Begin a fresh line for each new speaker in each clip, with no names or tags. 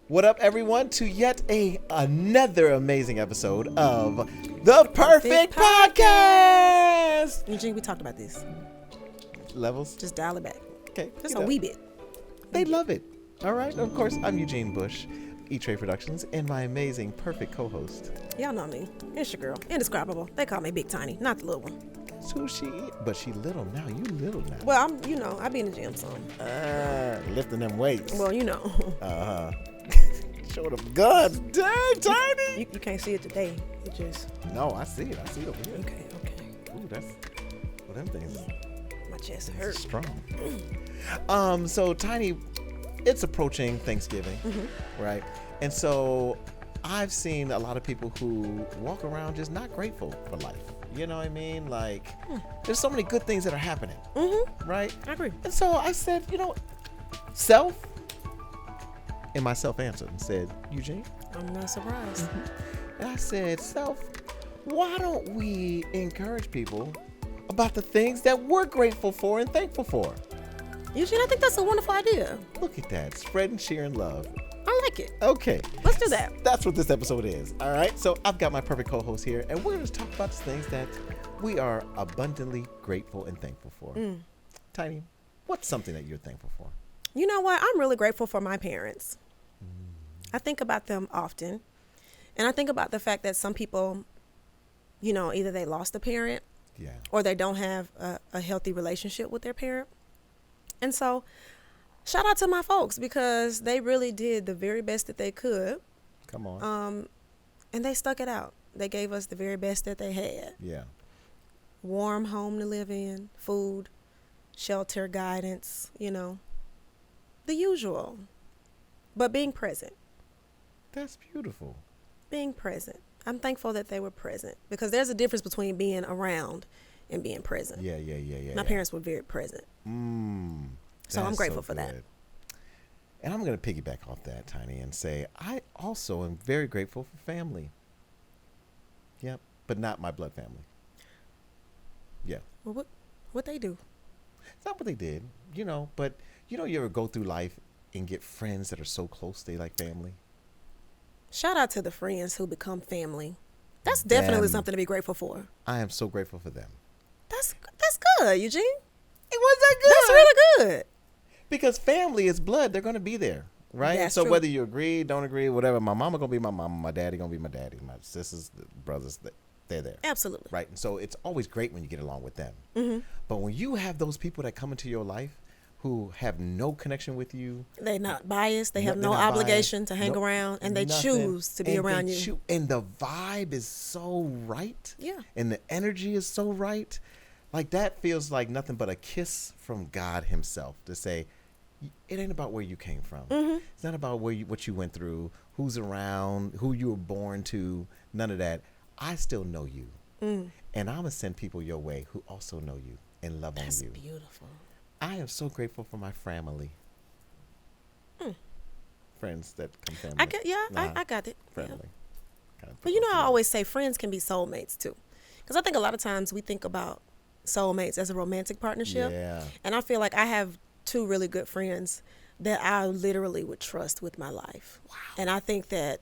What up, everyone, to yet another amazing episode of the Perfect Podcast.
Eugene, we talked about this.
Levels?
Just dial it back.
Okay.
Just a wee bit.
They love it. All right. Of course, I'm Eugene Bush, E-Tre Productions, and my amazing perfect co-host.
Y'all know me. It's your girl. Indescribable. They call me Big Tiny, not the little one.
That's who she is. But she little now. You little now.
Well, I be in the gym, so.
Lifting them weights.
Well, you know.
Show them guns. Dang, Tiny.
You can't see it today. It just.
No, I see it. I see it over here.
Okay.
Ooh, them things.
My chest hurts.
Strong. So Tiny, it's approaching Thanksgiving, right? And so I've seen a lot of people who walk around just not grateful for life. You know what I mean? Like, there's so many good things that are happening, right?
I agree.
And so I said, self. And myself answered and said, Eugene?
I'm not surprised.
And I said, self, why don't we encourage people about the things that we're grateful for and thankful for?
Eugene, I think that's a wonderful idea.
Look at that. Spreading, sharing love.
I like it.
Okay.
Let's do that.
That's what this episode is. All right. So I've got my perfect co-host here, and we're going to talk about the things that we are abundantly grateful and thankful for. Tiny, what's something that you're thankful for?
You know what? I'm really grateful for my parents. I think about them often. And I think about the fact that some people, either they lost a parent or they don't have a healthy relationship with their parent. And so shout out to my folks because they really did the very best that they could.
Come on.
And they stuck it out. They gave us the very best that they had.
Yeah.
Warm home to live in, food, shelter, guidance, the usual. But being present.
That's beautiful.
Being present. I'm thankful that they were present because there's a difference between being around and being present.
Yeah.
My parents were very present. So I'm grateful for that.
And I'm going to piggyback off that, Tiny, and say I also am very grateful for family. Yep, but not my blood family. Yeah.
Well, what they do?
It's not what they did, but you ever go through life and get friends that are so close they like family?
Shout out to the friends who become family. That's definitely something to be grateful for.
I am so grateful for them.
That's good, Eugene.
It was that good.
That's really good.
Because family is blood. They're going to be there, right?
That's
so
true.
Whether you agree, don't agree, whatever, my mama going to be my mama, my daddy going to be my daddy, my sisters, brothers, they're there.
Absolutely.
Right? And so it's always great when you get along with them. But when you have those people that come into your life who have no connection with you.
They're not biased. They have no obligation to hang around. And they choose to be around you.
And the vibe is so right.
Yeah.
And the energy is so right. Like that feels like nothing but a kiss from God himself to say, it ain't about where you came from. It's not about what you went through, who's around, who you were born to, none of that. I still know you. And I'm going to send people your way who also know you and love on you.
That's beautiful. I
am so grateful for my family. Friends that come family.
I got it.
Family.
Yeah. But I always say friends can be soulmates too. Because I think a lot of times we think about soulmates as a romantic partnership.
Yeah.
And I feel like I have two really good friends that I literally would trust with my life.
Wow.
And I think that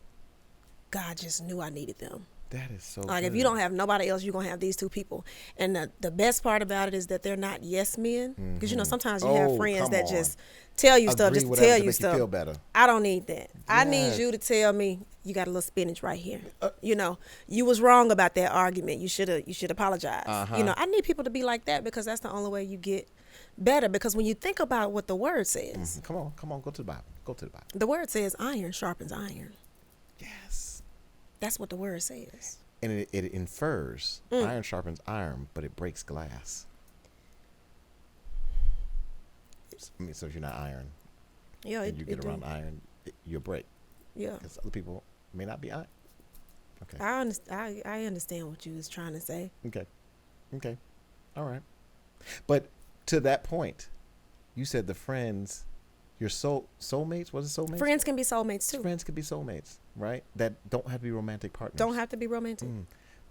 God just knew I needed them.
That is so
like
good.
If you don't have nobody else, you're going to have these two people. And the best part about it is that they're not yes men. Because, sometimes you have friends that just tell you stuff just to tell you stuff.
You feel better.
I don't need that. I need you to tell me you got a little spinach right here. You was wrong about that argument. You should apologize. I need people to be like that because that's the only way you get better. Because when you think about what the word says.
Come on. Go to the Bible.
The word says iron sharpens iron.
Yes.
That's what the word says.
And it infers iron sharpens iron, but it breaks glass. So if you're not iron, and you get around iron, you'll break.
Yeah.
Because other people may not be iron. Okay.
I understand what you was trying to say.
Okay. All right. But to that point, you said the friends, your soulmates, was it soulmates?
Friends can be soulmates too.
Friends can be soulmates, right? That don't have to be romantic partners.
Don't have to be romantic.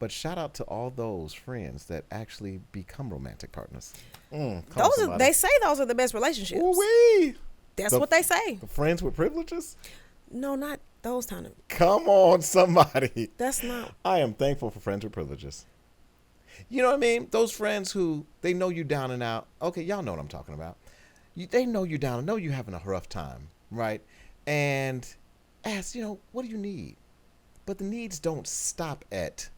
But shout out to all those friends that actually become romantic partners.
They say those are the best relationships.
Ooh-wee.
That's what they say.
The friends with privileges?
No, not those kind of.
Come on, somebody.
That's not.
I am thankful for friends with privileges. You know what I mean? Those friends who, they know you down and out. Okay, y'all know what I'm talking about. They know you down and know you're having a rough time, right? And ask, what do you need? But the needs don't stop at,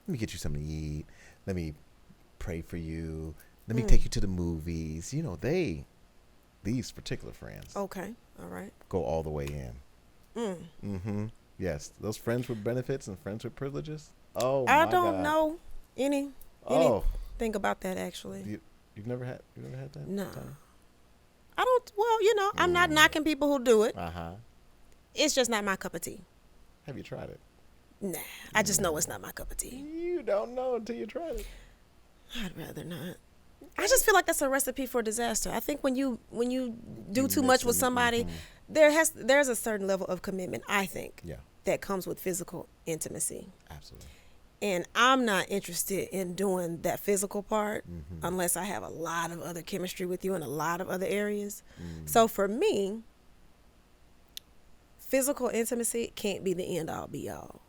let me get you something to eat. Let me pray for you. Let me take you to the movies. These particular friends.
Okay, all right.
Go all the way in. Mm-hmm. Yes, those friends with benefits and friends with privileges. Oh, my God.
I don't know anything about that, actually.
You've never had that?
No. I don't, well, I'm not knocking people who do it.
Uh-huh.
It's just not my cup of tea.
Have you tried it?
Nah, I just know it's not my cup of tea.
You don't know until you try it.
I'd rather not. I just feel like that's a recipe for disaster. I think when you do too much with somebody, there's a certain level of commitment, I think, that comes with physical intimacy.
Absolutely.
And I'm not interested in doing that physical part unless I have a lot of other chemistry with you in a lot of other areas. So for me, physical intimacy can't be the end all be all.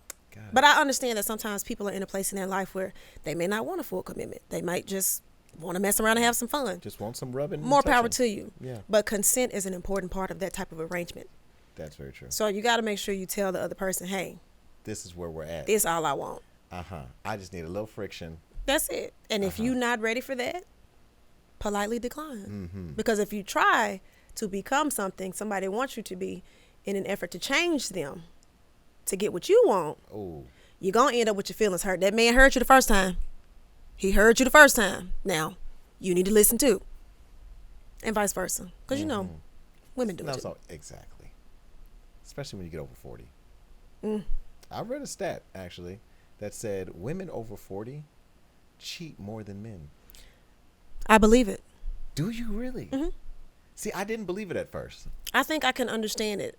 But I understand that sometimes people are in a place in their life where they may not want a full commitment. They might just want to mess around and have some fun.
Just want some rubbing.
More power to you.
Yeah.
But consent is an important part of that type of arrangement.
That's very true.
So you got to make sure you tell the other person, hey,
this is where we're at.
This is all I want.
I just need a little friction.
That's it. And if you're not ready for that, politely decline. Because if you try to become something somebody wants you to be in an effort to change them to get what you want, you're going to end up with your feelings hurt. That man heard you the first time. He heard you the first time. Now, you need to listen too. And vice versa. Because, women do it too.
Exactly. Especially when you get over 40. I read a stat, actually, that said women over 40 cheat more than men.
I believe it.
Do you really? See, I didn't believe it at first.
I think I can understand it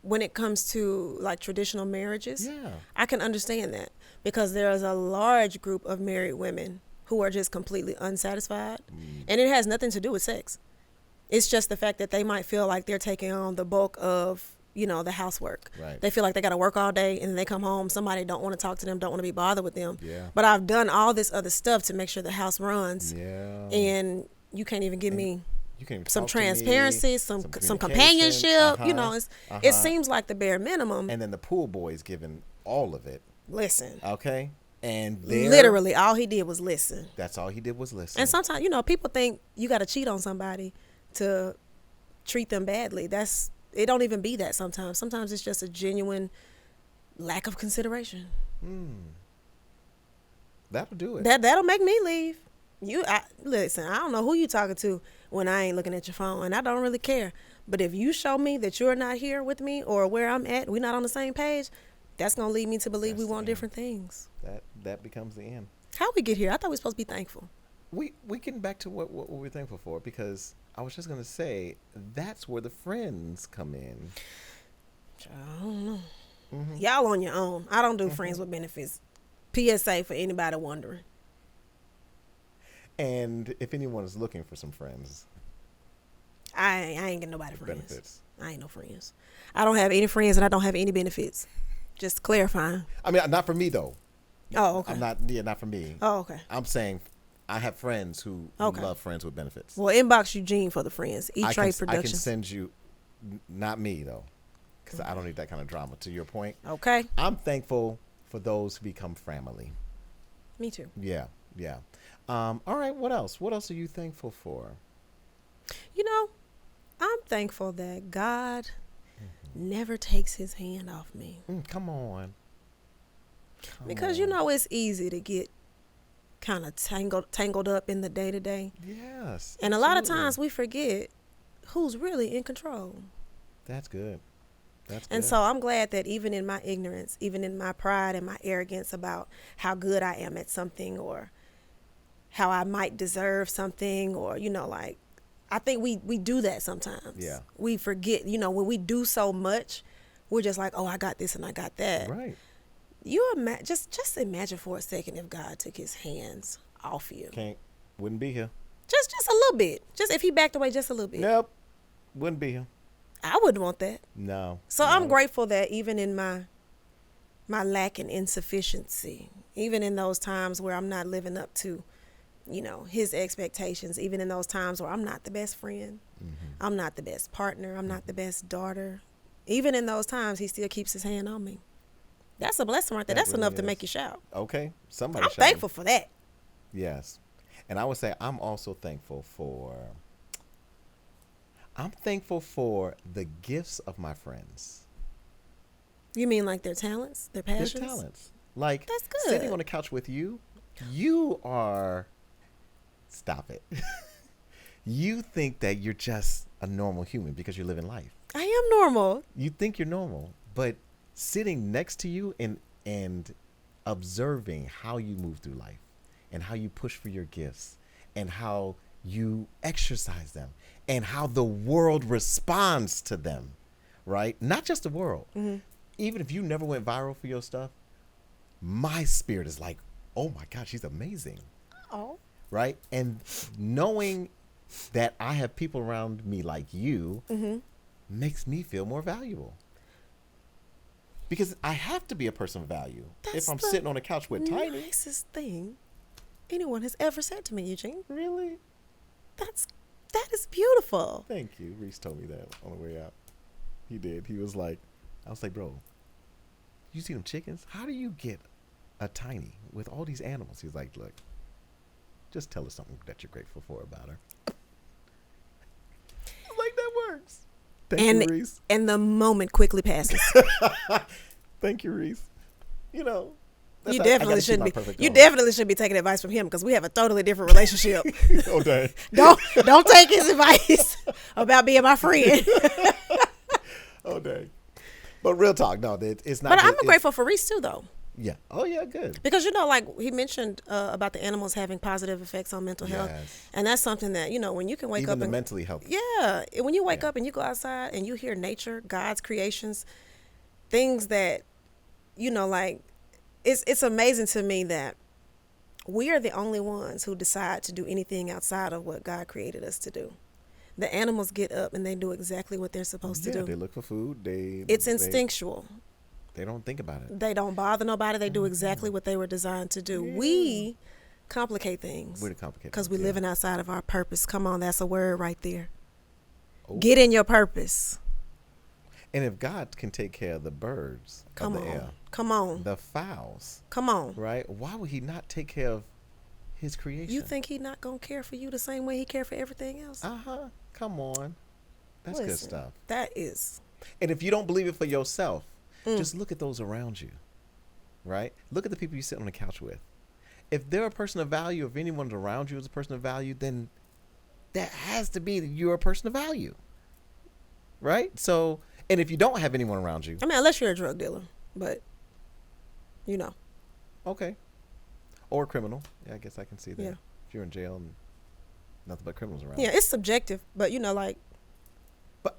when it comes to like traditional marriages.
Yeah.
I can understand that because there is a large group of married women who are just completely unsatisfied. And it has nothing to do with sex. It's just the fact that they might feel like they're taking on the bulk of the housework. Right. They feel like they got to work all day and then they come home. Somebody don't want to talk to them, don't want to be bothered with them.
Yeah.
But I've done all this other stuff to make sure the house runs.
Yeah.
And you can't even give me some
transparency,
some companionship. It seems like the bare minimum.
And then the pool boy is giving all of it.
Listen.
Okay. And
literally all he did was listen.
That's all he did was listen.
And sometimes, people think you got to cheat on somebody to treat them badly. It don't even be that sometimes. Sometimes it's just a genuine lack of consideration.
That'll do it.
That'll make me leave. Listen, I don't know who you talking to when I ain't looking at your phone, and I don't really care. But if you show me that you're not here with me or where I'm at, we're not on the same page, that's going to lead me to believe we want different things.
That becomes the end.
How'd we get here? I thought we were supposed to be thankful.
We getting back to what we're thankful for, because I was just going to say that's where the friends come in.
I don't know. Y'all on your own. I don't do friends with benefits. PSA for anybody wondering.
And if anyone is looking for some friends,
I ain't getting nobody friends.
Benefits.
I ain't no friends. I don't have any friends and I don't have any benefits. Just clarifying.
I mean, not for me though.
Oh, okay.
Not for me.
Oh, okay.
I'm saying I have friends who love friends with benefits.
Well, inbox Eugene for the friends. E-Tre Productions.
I can send you, not me though, because I don't need that kind of drama. To your point.
Okay. I'm
thankful for those who become family.
Me too.
Yeah. All right. What else? What else are you thankful for?
I'm thankful that God never takes his hand off me.
Come on.
Because it's easy to get kind of tangled up in the day-to-day.
Yes.
And a lot of times we forget who's really in control.
That's good.
And so I'm glad that even in my ignorance, even in my pride and my arrogance about how good I am at something or how I might deserve something or, I think we do that sometimes.
Yeah.
We forget, when we do so much, we're just like, oh, I got this and I got that.
Right.
Just imagine for a second if God took his hands off you.
Wouldn't be here.
Just a little bit. Just if he backed away just a little bit.
Nope. Wouldn't be here.
I wouldn't want that.
No.
So
no.
I'm grateful that even in my lack and insufficiency, even in those times where I'm not living up to, his expectations, even in those times where I'm not the best friend, I'm not the best partner, I'm not the best daughter, even in those times, he still keeps his hand on me. That's a blessing right there. That's really enough to make you shout.
Okay. Somebody
I'm thankful for that.
Yes. And I would say I'm also thankful for the gifts of my friends.
You mean like their talents, their passions?
Their talents. Like,
that's good.
Sitting on the couch with you, you are, stop it. You think that you're just a normal human because you're living life.
I am normal.
You think you're normal, but sitting next to you and observing how you move through life and how you push for your gifts and how you exercise them and how the world responds to them, right? Not just the world. Mm-hmm. Even if you never went viral for your stuff, my spirit is like, oh my God, she's amazing.
Oh.
Right? And knowing that I have people around me like you makes me feel more valuable. Because I have to be a person of value.
That's
if I'm sitting on a couch with Tiny.
That's the nicest thing anyone has ever said to me, Eugene.
Really?
That is beautiful.
Thank you. Reese told me that on the way out. He did. He was like, I was like, bro, you see them chickens? How do you get a Tiny with all these animals? He's like, look, just tell her something that you're grateful for about her. I'm like, that works. Thank you, Reese.
And the moment quickly passes.
Thank you, Reese. You know,
you definitely shouldn't be. You definitely should be taking advice from him because we have a totally different relationship.
Oh, dang.
Don't take his advice about being my friend.
Oh, dang. But real talk, no, it's not.
But I'm grateful for Reese too, though.
Yeah. Oh, yeah, good.
Because, like he mentioned about the animals having positive effects on mental health. And that's something that, when you can wake up.
Even the mentally healthy.
Yeah. When you wake up and you go outside and you hear nature, God's creations, things that, like, it's amazing to me that we are the only ones who decide to do anything outside of what God created us to do. The animals get up and they do exactly what they're supposed to do.
They look for food.
It's instinctual.
They don't think about it.
They don't bother nobody. They do exactly what they were designed to do. Yeah. We complicate things.
We're the complicated
because we're living outside of our purpose. Come on, that's a word right there. Oh. Get in your purpose.
And if God can take care of the birds of the air,
come on,
the fowls,
come on,
right? Why would He not take care of His creation?
You think He not gonna care for you the same way He care for everything else?
Come on, that's good stuff.
That is.
And if you don't believe it for yourself, just look at those around you, right? Look at the people you sit on the couch with. If they're a person of value, if anyone around you is a person of value, then that has to be that you're a person of value, right? So, and if you don't have anyone around you,
unless you're a drug dealer, but
okay, or a criminal, yeah, I guess I can see that.
Yeah.
If you're in jail and nothing but criminals around.
Yeah, it's subjective, but
But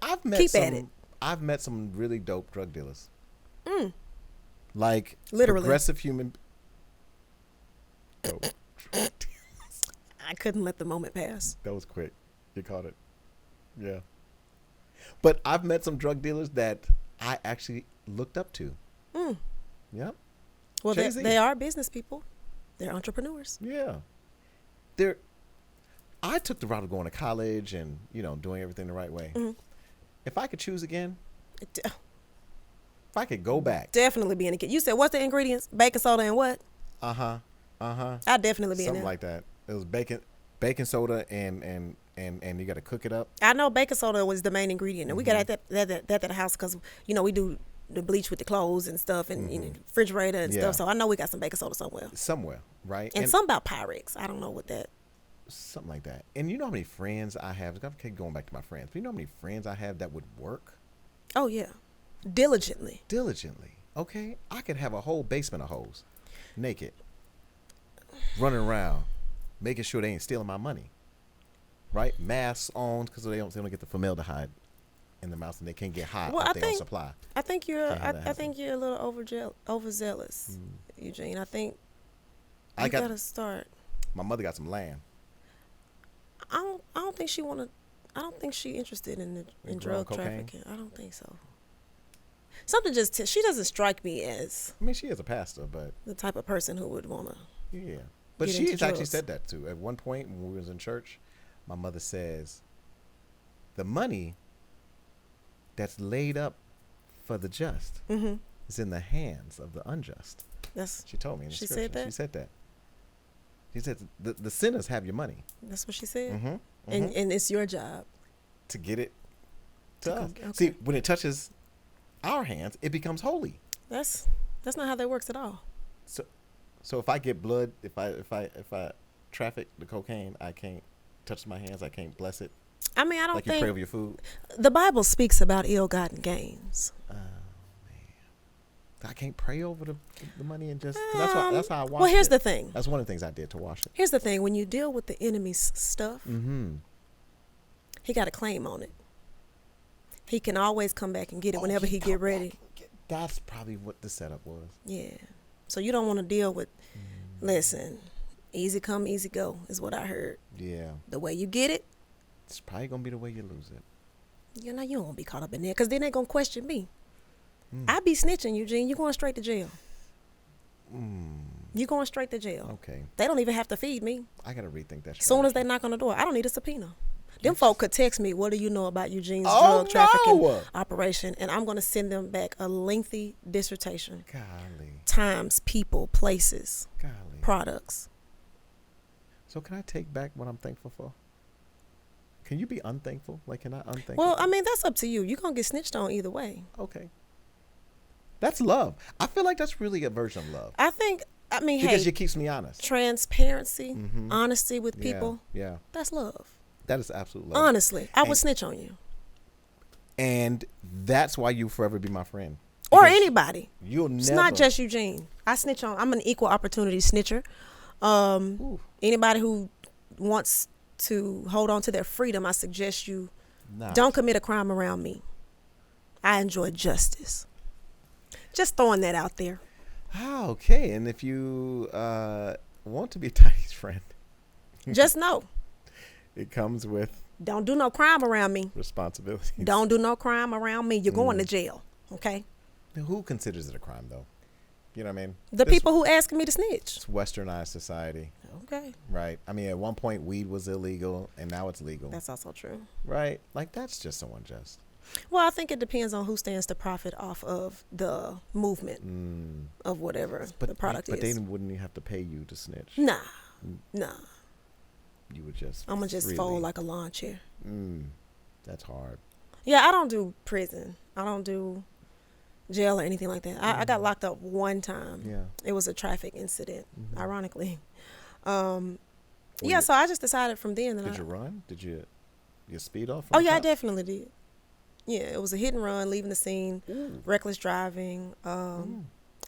I've met some really dope drug dealers. Like
literally
progressive human. Dope.
I couldn't let the moment pass.
That was quick. You caught it. Yeah. But I've met some drug dealers that I actually looked up to. Yep.
Well, they are business people. They're entrepreneurs.
Yeah. I took the route of going to college and, doing everything the right way. If I could choose again, if I could go back.
Definitely be in a kid. You said, what's the ingredients? Baking soda and what?
I'd
definitely be in there.
Something like that. It was baking soda and you got to cook it up.
I know baking soda was the main ingredient. And we got that at the house because, we do the bleach with the clothes and stuff and refrigerator and stuff. So I know we got some baking soda somewhere.
Somewhere, right?
And something about Pyrex. I don't know what that.
Something like that. And you know how many friends I have? I'm going back to my friends. But you know how many friends I have that would work?
Oh, yeah. Diligently.
Okay? I could have a whole basement of hoes. Naked. Running around. Making sure they ain't stealing my money. Right? Masks on because they don't get the formaldehyde in their mouth and they can't get hot if they don't supply.
I think you're a little overzealous, Eugene. I think you gotta start.
My mother got some land.
I don't think she wanna. I don't think she interested in
growing
drug
cocaine?
trafficking. I don't think so. Something just she doesn't strike me as.
I mean, she is a pastor, but
the type of person who would want to.
Yeah, but she has actually said that too. At one point when we was in church, my mother says, "The money that's laid up for the just is in the hands of the unjust." She told me in the scripture.
Said that?
She said that. She said the sinners have your money.
That's what she said.
Mm-hmm.
And it's your job
to get it to us.
Okay.
See, when it touches our hands, it becomes holy.
That's not how that works at all.
So if I get blood, if I traffic the cocaine, I can't touch my hands. I can't bless it.
I mean, I don't
think
you
pray over your food.
The Bible speaks about ill-gotten gains.
Oh man, I can't pray over the money and just that's how I wash it.
Well, here's the thing.
That's one of the things I did to wash it.
Here's the thing: when you deal with the enemy's stuff, he got a claim on it. He can always come back and get it whenever he get ready.
That's probably what the setup was.
Yeah. So you don't want to deal with. Listen, easy come, easy go is what I heard.
Yeah.
The way you get it,
it's probably gonna be the way you lose it.
You know, you don't want to be caught up in there because then they're gonna question me. I be snitching, Eugene. You going straight to jail. You going straight to jail.
Okay.
They don't even have to feed me.
I gotta rethink that.
Soon as they knock on the door, I don't need a subpoena. Them folk could text me, what do you know about Eugene's drug trafficking operation? And I'm going to send them back a lengthy dissertation.
Golly.
Times, people, places, products.
So can I take back what I'm thankful for? Can you be unthankful? Like, can I unthankful?
Well, I mean, that's up to you. You're going to get snitched on either way.
Okay. That's love. I feel like that's really a version of love.
Because
it keeps me honest.
Transparency, honesty with people.
Yeah.
That's love.
That is absolute love.
Honestly, I would snitch on you.
And that's why you'll forever be my friend.
Or anybody.
You'll never.
It's not just Eugene. I snitch on. I'm an equal opportunity snitcher. Anybody who wants to hold on to their freedom, I suggest you don't commit a crime around me. I enjoy justice. Just throwing that out there.
Okay. And if you want to be Tiny's friend,
just know.
It comes with...
Don't do no crime around me.
Responsibilities.
Don't do no crime around me. You're going to jail. Okay?
Who considers it a crime, though? You know what I mean?
The people who ask me to snitch.
It's westernized society.
Okay.
Right? I mean, at one point, weed was illegal, and now it's legal.
That's also true.
Right? Like, that's just so unjust.
Well, I think it depends on who stands to profit off of the movement of whatever the product is.
But they wouldn't even have to pay you to snitch.
Nah.
You would just...
I'm going to just fold like a lawn chair.
That's hard.
Yeah, I don't do prison. I don't do jail or anything like that. I got locked up one time.
Yeah.
It was a traffic incident, ironically. So I just decided from then that
Did you run? Did you speed off?
Oh, yeah, I definitely did. Yeah, it was a hit and run, leaving the scene, reckless driving.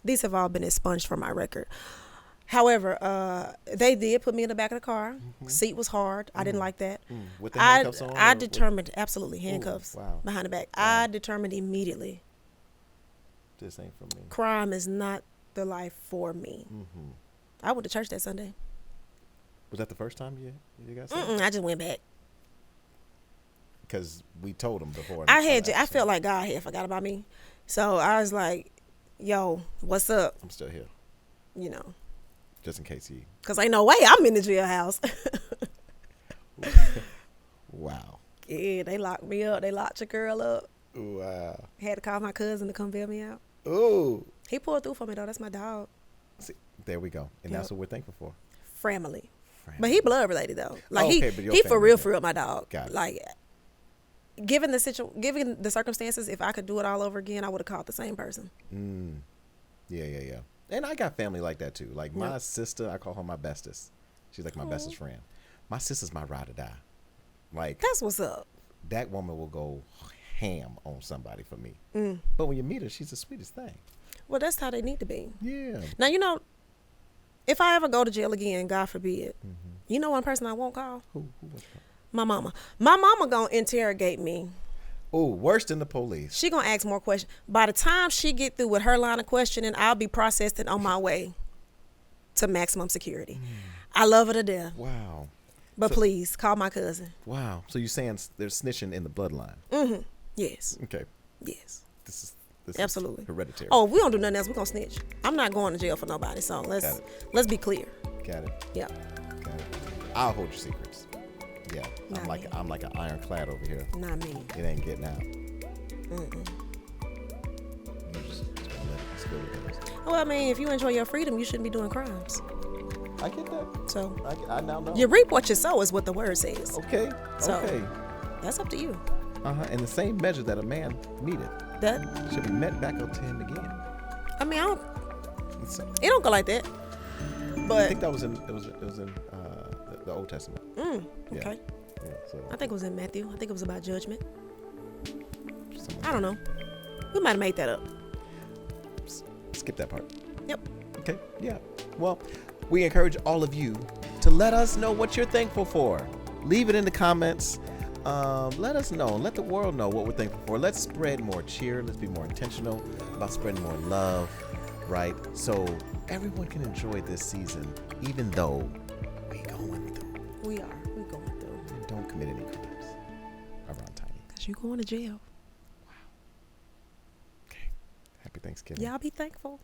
These have all been expunged from my record. However, they did put me in the back of the car. Seat was hard. I didn't like that.
With the handcuffs on?
I determined, absolutely, handcuffs behind the back. Wow. I determined immediately.
This ain't for me.
Crime is not the life for me. I went to church that Sunday.
Was that the first time you got saved?
I just went back.
Because we told them before.
I felt like God had forgot about me. So I was like, yo, what's up?
I'm still here.
You know.
Just in case
Because ain't no way I'm in the jailhouse.
Wow.
Yeah, they locked me up. They locked your girl up.
Wow.
Had to call my cousin to come bail me out.
Ooh.
He pulled through for me, though. That's my dog.
See, there we go. And that's what we're thankful for.
Family. But he blood related, though. Like,
he
for real, my dog.
Got it.
Like, given the circumstances, if I could do it all over again, I would have called the same person.
Yeah. And I got family like that too. Like my sister, I call her my bestest. She's like my bestest friend. My sister's my ride or die. Like,
that's what's up.
That woman will go ham on somebody for me. But when you meet her, she's the sweetest thing.
Well, that's how they need to be.
Yeah.
Now, you know, if I ever go to jail again, God forbid, you know one person I won't call?
Who was that?
My mama. My mama gonna interrogate me.
Oh, worse than the police.
She gonna ask more questions. By the time she get through with her line of questioning, I'll be processed and on my way to maximum security. I love her to death.
Wow.
But please call my cousin.
Wow. So you're saying there's snitching in the bloodline?
Mm-hmm. Yes.
Okay.
Yes.
This
Absolutely
is hereditary.
Oh, if we don't do nothing else, we're gonna snitch. I'm not going to jail for nobody. So let's be clear.
Got it.
Yeah.
Got it. I'll hold your secrets. Yeah.
Not
I'm like an ironclad over here.
Not me.
It ain't getting out.
Mm-mm.
You just gonna let it just go with it.
Well, I mean, if you enjoy your freedom, you shouldn't be doing crimes.
I get that.
So
I now know.
You reap what you sow is what the word says.
Okay.
So,
okay.
That's up to you.
In the same measure that a man needed,
that
should be met back up to him again.
I mean, it don't go like that. But
I think that was in the Old Testament.
Okay.
Yeah, so
I think it was in Matthew. I think it was about judgment. I don't know. We might have made that up.
Skip that part.
Yep.
Okay. Yeah. Well, we encourage all of you to let us know what you're thankful for. Leave it in the comments. Let us know. Let the world know what we're thankful for. Let's spread more cheer. Let's be more intentional about spreading more love, right? So everyone can enjoy this season, even though we're going through.
We are. We're going through.
And don't commit any crimes around Tiny.
Because you're going to jail.
Wow. Okay. Happy Thanksgiving.
Y'all be thankful.